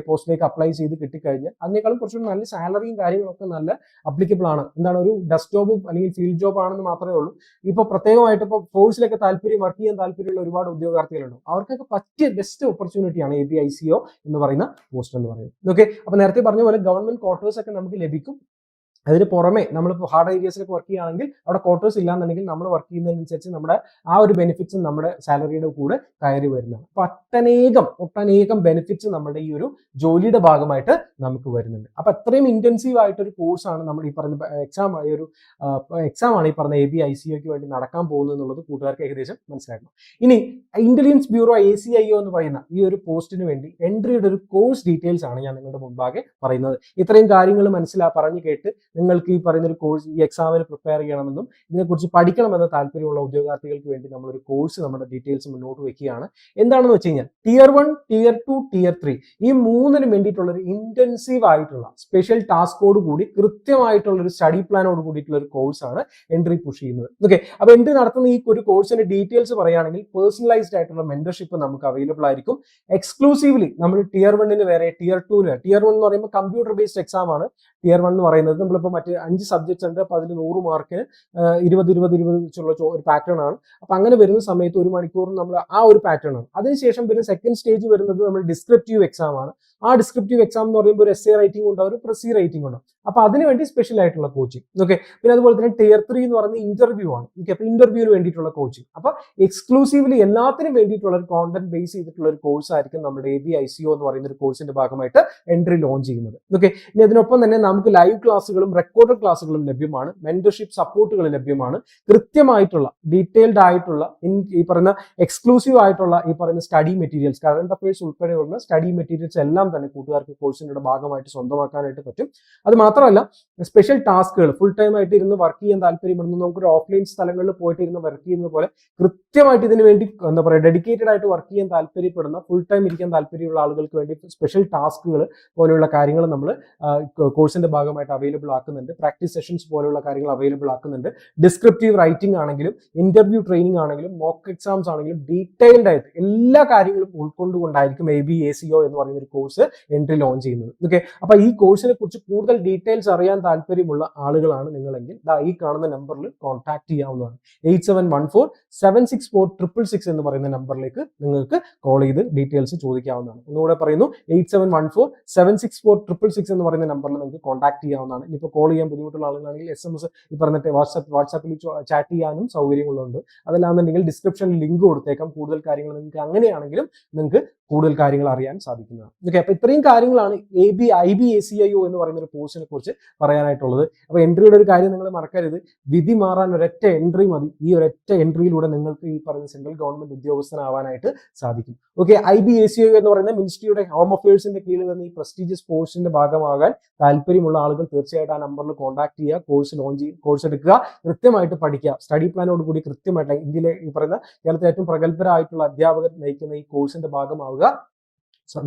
പോസ്റ്റിലേക്ക് അപ്ലൈ ചെയ്ത് കിട്ടിക്കഴിഞ്ഞാൽ അതിനേക്കാളും കുറച്ചുകൂടി നല്ല സാലറിയും കാര്യങ്ങളൊക്കെ നല്ല അപ്ലിക്കബിൾ ആണ്. എന്താണ്, ഒരു ഡെസ്ക്ടോപ്പ് അല്ലെങ്കിൽ ഫീൽഡ് ജോബ് ആണെന്ന് മാത്രമേ ഉള്ളൂ. ഇപ്പൊ പ്രത്യേകമായിട്ട് ഇപ്പൊ ഫോഴ്സിലൊക്കെ വർക്ക് ചെയ്യാൻ താല്പര്യമുള്ള ഒരുപാട് ഉദ്യോഗാർത്ഥികളുണ്ട്. അവർക്കൊക്കെ പറ്റിയ ബെസ്റ്റ് ഓപ്പർച്യൂണിറ്റിയാണ് ABICO എന്ന് പറയുന്ന പോസ്റ്റ് എന്ന് പറയുന്നത്. ഓക്കെ, അപ്പൊ നേരത്തെ പറഞ്ഞ പോലെ ഗവൺമെന്റ് ക്വാർട്ടേഴ്സ് ഒക്കെ നമുക്ക് ലഭിക്കും. അതിന് പുറമെ നമ്മളിപ്പോൾ ഹാർഡ് ഏരിയാസിലൊക്കെ വർക്ക് ചെയ്യുകയാണെങ്കിൽ അവിടെ ക്വാർട്ടേഴ്സ് ഇല്ലാന്നുണ്ടെങ്കിൽ നമ്മൾ വർക്ക് ചെയ്യുന്നതിനനുസരിച്ച് നമ്മുടെ ആ ഒരു ബെനിഫിറ്റ്സും നമ്മുടെ സാലറിയുടെ കൂടെ കയറി വരുന്നതാണ്. അപ്പൊ ഒട്ടനേകം ബെനിഫിറ്റ്സ് നമ്മുടെ ഈ ഒരു ജോലിയുടെ ഭാഗമായിട്ട് നമുക്ക് വരുന്നുണ്ട്. അപ്പൊ അത്രയും ഇന്റൻസീവ് ആയിട്ടൊരു കോഴ്സാണ് നമ്മൾ ഈ പറഞ്ഞ എക്സാം ആണ് ഈ പറഞ്ഞ ABICOയ്ക്ക് വേണ്ടി നടക്കാൻ പോകുന്നത് എന്നുള്ളത് കൂട്ടുകാർക്ക് ഏകദേശം മനസ്സിലാക്കണം. ഇനി ഇന്റലിജൻസ് ബ്യൂറോ ACIO എന്ന് പറയുന്ന ഈ ഒരു പോസ്റ്റിന് വേണ്ടി എൻട്രിയുടെ ഒരു കോഴ്സ് ഡീറ്റെയിൽസ് ആണ് ഞാൻ നിങ്ങളുടെ മുമ്പാകെ പറയുന്നത്. ഇത്രയും കാര്യങ്ങൾ പറഞ്ഞു കേട്ട് നിങ്ങൾക്ക് ഈ പറയുന്ന ഒരു കോഴ്സ് ഈ എക്സാമിന് പ്രിപ്പയർ ചെയ്യണമെന്നും ഇതിനെക്കുറിച്ച് പഠിക്കണമെന്ന് താല്പര്യമുള്ള ഉദ്യോഗാർത്ഥികൾക്ക് വേണ്ടി നമ്മളൊരു കോഴ്സ് നമ്മുടെ ഡീറ്റെയിൽസ് മുന്നോട്ട് വെക്കുകയാണ്. എന്താണെന്ന് വെച്ച് കഴിഞ്ഞാൽ Tier 1, Tier 2, Tier 3 ഈ മൂന്നിനും വേണ്ടിയിട്ടുള്ള ഒരു ഇന്റൻസീവ് ആയിട്ടുള്ള സ്പെഷ്യൽ ടാസ്കോട് കൂടി കൃത്യമായിട്ടുള്ള ഒരു സ്റ്റഡി പ്ലാനോട് കൂടിയിട്ടുള്ള ഒരു കോഴ്സാണ് എൻട്രി പുഷ് ചെയ്യുന്നത്. ഓക്കെ, അപ്പൊ എൻട്രി നടത്തുന്ന ഈ ഒരു കോഴ്സിന്റെ ഡീറ്റെയിൽസ് പറയുകയാണെങ്കിൽ പേഴ്സണലൈസ്ഡ് ആയിട്ടുള്ള മെന്റർഷിപ്പ് നമുക്ക് അവൈലബിൾ ആയിരിക്കും. എക്സ്ക്ലൂസീവ്ലി നമ്മൾ Tier 1 വേറെ Tier 2 Tier 1 എന്ന് പറയുമ്പോൾ കമ്പ്യൂട്ടർ ബേസ്ഡ് എക്സാം ആണ്. Tier 1 എന്ന് പറയുന്നത് നമ്മളിപ്പോൾ മറ്റ് 5 സബ്ജക്ട്സ് ഉണ്ട്. അപ്പൊ അതിൽ 100 മാർക്കിന് 20 വെച്ചുള്ള ഒരു പാറ്റേൺ ആണ്. അപ്പൊ അങ്ങനെ വരുന്ന സമയത്ത് 1 മണിക്കൂർ നമ്മൾ ആ ഒരു പാറ്റേൺ ആണ്. അതിനുശേഷം വരുന്ന സെക്കൻഡ് സ്റ്റേജ് വരുന്നത് നമ്മൾ ഡിസ്ക്രിപ്റ്റീവ് എക്സാം ആണ്. ആ ഡിസ്ക്രിപ്റ്റീവ് എക്സാം എന്ന് പറയുമ്പോൾ ഒരു essay റൈറ്റിംഗ് ഉണ്ടാവും, ഒരു പ്രസി റൈറ്റിംഗ് ഉണ്ടാവും. അപ്പൊ അതിനുവേണ്ടി സ്പെഷ്യൽ ആയിട്ടുള്ള കോച്ചിങ്. ഓക്കെ, പിന്നെ അതുപോലെ തന്നെ Tier 3 എന്ന് പറയുന്നത് ഇന്റർവ്യൂ ആണ്. ഓക്കെ, അപ്പൊ ഇന്റർവ്യൂവിന് വേണ്ടിയിട്ടുള്ള കോച്ചിങ്. അപ്പൊ എക്സ്ക്ലൂസീവ്ലി എല്ലാത്തിനും വേണ്ടിയിട്ടുള്ള ഒരു കോണ്ടന്റ് ബേസ് ചെയ്തിട്ടുള്ള ഒരു കോഴ്സ് ആയിരിക്കും നമ്മുടെ ABICO എന്ന് പറയുന്ന ഒരു കോഴ്സിന്റെ ഭാഗമായിട്ട് എൻട്രി ലോഞ്ച് ചെയ്യുന്നത്. ഓക്കെ, ഇനി അതിനൊപ്പം തന്നെ നമുക്ക് ലൈവ് ക്ലാസ്സുകളും റെക്കോർഡഡ് ക്ലാസ്സുകളും ലഭ്യമാണ്. മെന്റർഷിപ്പ് സപ്പോർട്ടുകൾ ലഭ്യമാണ്. കൃത്യമായിട്ടുള്ള ഡീറ്റെയിൽഡ് ആയിട്ടുള്ള ഈ പറയുന്ന എക്സ്ക്ലൂസീവ് ആയിട്ടുള്ള ഈ പറയുന്ന സ്റ്റഡി മെറ്റീരിയൽസ്, കറണ്ട് അഫയേഴ്സ് ഉൾപ്പെടെയുള്ള സ്റ്റഡി മെറ്റീരിയൽസ് എല്ലാം തന്നെ കൂട്ടുകാർക്ക് കോഴ്സിന്റെ ഭാഗമായിട്ട് സ്വന്തമാക്കാനായിട്ട് പറ്റും. അത് മാത്രമല്ല മാത്രമല്ല സ്പെഷ്യൽ ടാസ്കുകൾ ഫുൾ ടൈം ആയിട്ട് ഇരുന്ന് വർക്ക് ചെയ്യാൻ താല്പര്യപ്പെടുന്നു, നമുക്കൊരു ഓഫ്ലൈൻ സ്ഥലങ്ങളിൽ പോയിട്ട് ഇരുന്ന് വർക്ക് ചെയ്യുന്നത് പോലെ കൃത്യമായിട്ട് ഇതിനു വേണ്ടി എന്താ പറയുക ഡെഡിക്കേറ്റഡ് ആയിട്ട് വർക്ക് ചെയ്യാൻ താല്പര്യപ്പെടുന്ന ഫുൾ ടൈം ഇരിക്കാൻ താല്പര്യമുള്ള ആളുകൾക്ക് വേണ്ടി സ്പെഷ്യൽ ടാസ്കുകൾ പോലെയുള്ള കാര്യങ്ങൾ നമ്മൾ കോഴ്സിന്റെ ഭാഗമായിട്ട് അവൈലബിൾ ആക്കുന്നുണ്ട്. പ്രാക്ടീസ് സെഷൻസ് പോലെയുള്ള കാര്യങ്ങൾ അവൈലബിൾ ആക്കുന്നുണ്ട്. ഡിസ്ക്രിപ്റ്റീവ് റൈറ്റിംഗ് ആണെങ്കിലും ഇന്റർവ്യൂ ട്രെയിനിങ് ആണെങ്കിലും മോക്ക് എക്സാംസ് ആണെങ്കിലും ഡീറ്റെയിൽഡ് ആയിട്ട് എല്ലാ കാര്യങ്ങളും ഉൾക്കൊണ്ടുകൊണ്ടായിരിക്കും ABACO എന്ന് പറയുന്ന ഒരു കോഴ്സ് എൻട്രി ലോഞ്ച് ചെയ്യുന്നത്. ഓക്കെ, അപ്പൊ ഈ കോഴ്സിനെ കുറിച്ച് കൂടുതൽ ഡീറ്റെയിൽസ് അറിയാൻ താല്പര്യമുള്ള ആളുകളാണ് നിങ്ങളെങ്കിൽ ഈ കാണുന്ന നമ്പറിൽ കോൺടാക്ട് ചെയ്യാവുന്നതാണ്. 8714764666 എന്ന് പറയുന്ന നമ്പറിലേക്ക് നിങ്ങൾക്ക് കോൾ ചെയ്ത് ഡീറ്റെയിൽസ് ചോദിക്കാവുന്നതാണ്. ഒന്നുകൂടെ പറയുന്നു, 8714764666 എന്ന് പറയുന്ന നമ്പറിൽ നിങ്ങൾക്ക് കോൺടാക്ട് ചെയ്യാവുന്നതാണ്. ഇനിയിപ്പോൾ കോൾ ചെയ്യാൻ ബുദ്ധിമുട്ടുള്ള ആളുകളാണെങ്കിൽ SMS ഈ പറഞ്ഞിട്ട് വാട്സാപ്പിൽ ചാറ്റ് ചെയ്യാനും സൗകര്യങ്ങളുണ്ട്. അതല്ലാന്നുണ്ടെങ്കിൽ ഡിസ്ക്രിപ്ഷനിൽ ലിങ്ക് കൊടുത്തേക്കാം. കൂടുതൽ കാര്യങ്ങൾ നിങ്ങൾക്ക് അങ്ങനെയാണെങ്കിലും നിങ്ങൾക്ക് കൂടുതൽ കാര്യങ്ങൾ അറിയാൻ സാധിക്കുന്നതാണ്. ഓക്കെ, അപ്പൊ ഇത്രയും കാര്യങ്ങളാണ് IBACIO എന്ന് പറയുന്ന ഒരു കോഴ്സിനെ കുറിച്ച് പറയാനായിട്ടുള്ളത്. അപ്പൊ എൻട്രിയുടെ ഒരു കാര്യം നിങ്ങൾ മറക്കരുത്, വിധി മാറാൻ ഒരൊറ്റ എൻട്രി മതി. ഈ ഒരൊറ്റ എൻട്രിയിലൂടെ നിങ്ങൾക്ക് ഈ പറയുന്ന സെൻട്രൽ ഗവൺമെന്റ് ഉദ്യോഗസ്ഥനാവാനായിട്ട് സാധിക്കും. ഓക്കെ, IBACIO എന്ന് പറയുന്ന മിനിസ്ട്രിയുടെ ഹോം അഫയേഴ്സിന്റെ കീഴിൽ നിന്ന് ഈ പ്രസ്റ്റീജിയസ് കോഴ്സിന്റെ ഭാഗമാകാൻ താല്പര്യമുള്ള ആളുകൾ തീർച്ചയായിട്ടും ആ നമ്പറിൽ കോൺടാക്ട് ചെയ്യുക, കോഴ്സ് എടുക്കുക, കൃത്യമായിട്ട് പഠിക്കുക, സ്റ്റഡി പ്ലാനോട് കൂടി കൃത്യമായിട്ട് ഇന്ത്യയിലെ ഈ പറയുന്ന കേരളത്തിലെ ഏറ്റവും പ്രഗത്ഭരായിട്ടുള്ള അധ്യാപകർ നയിക്കുന്ന ഈ കോഴ്സിന്റെ ഭാഗമാവുക.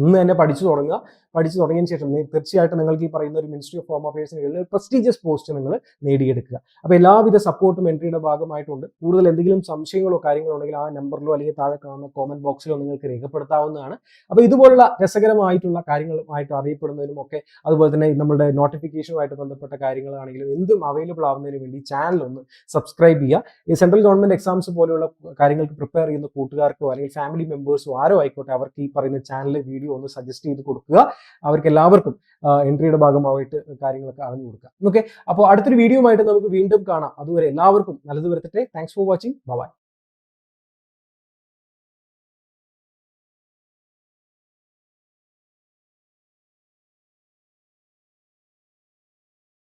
ഇന്ന് തന്നെ പഠിച്ചു തുടങ്ങിയതിന് ശേഷം തീർച്ചയായിട്ടും നിങ്ങൾക്ക് ഈ പറയുന്ന ഒരു മിനിസ്ട്രി ഓഫ് ഹോം അഫയേഴ്സിന് ഒരു പ്രസ്റ്റീജിയസ് പോസ്റ്റ് നിങ്ങൾ നേടിയെടുക്കുക. അപ്പോൾ എല്ലാവിധ സപ്പോർട്ടും എൻട്രിയുടെ ഭാഗമായിട്ടുണ്ട്. കൂടുതൽ എന്തെങ്കിലും സംശയങ്ങളോ കാര്യങ്ങളോ ഉണ്ടെങ്കിൽ ആ നമ്പറിലോ അല്ലെങ്കിൽ താഴെ കാണുന്ന കോമന്റ് ബോക്സിലോ നിങ്ങൾക്ക് രേഖപ്പെടുത്താവുന്നതാണ്. അപ്പോൾ ഇതുപോലുള്ള രസകരമായിട്ടുള്ള കാര്യങ്ങളുമായിട്ട് അറിയപ്പെടുന്നതിനും ഒക്കെ അതുപോലെ തന്നെ നമ്മുടെ നോട്ടിഫിക്കേഷനുമായിട്ട് ബന്ധപ്പെട്ട കാര്യങ്ങളാണെങ്കിലും എന്തും അവൈലബിൾ ആവുന്നതിന് വേണ്ടി ചാനൽ ഒന്ന് സബ്സ്ക്രൈബ് ചെയ്യുക. ഈ സെൻട്രൽ ഗവൺമെന്റ് എക്സാംസ് പോലെയുള്ള കാര്യങ്ങൾക്ക് പ്രിപ്പയർ ചെയ്യുന്ന കൂട്ടുകാർക്കോ അല്ലെങ്കിൽ ഫാമിലി മെമ്പേഴ്സോ ആരോ ആയിക്കോട്ടെ, അവർക്ക് ഈ പറയുന്ന ചാനലിലെ വീഡിയോ ഒന്ന് സജസ്റ്റ് ചെയ്ത് കൊടുക്കുക. അവർക്ക് എല്ലാവർക്കും എൻട്രിയുടെ ഭാഗമായിട്ട് കാര്യങ്ങളൊക്കെ അറിഞ്ഞു കൊടുക്കുക. ഓക്കെ, അപ്പോൾ അടുത്തൊരു വീഡിയോ ആയിട്ട് നമുക്ക് വീണ്ടും കാണാം. അതുവരെ എല്ലാവർക്കും നല്ലത് വരുത്തട്ടെ. Thanks for watching. ബൈ.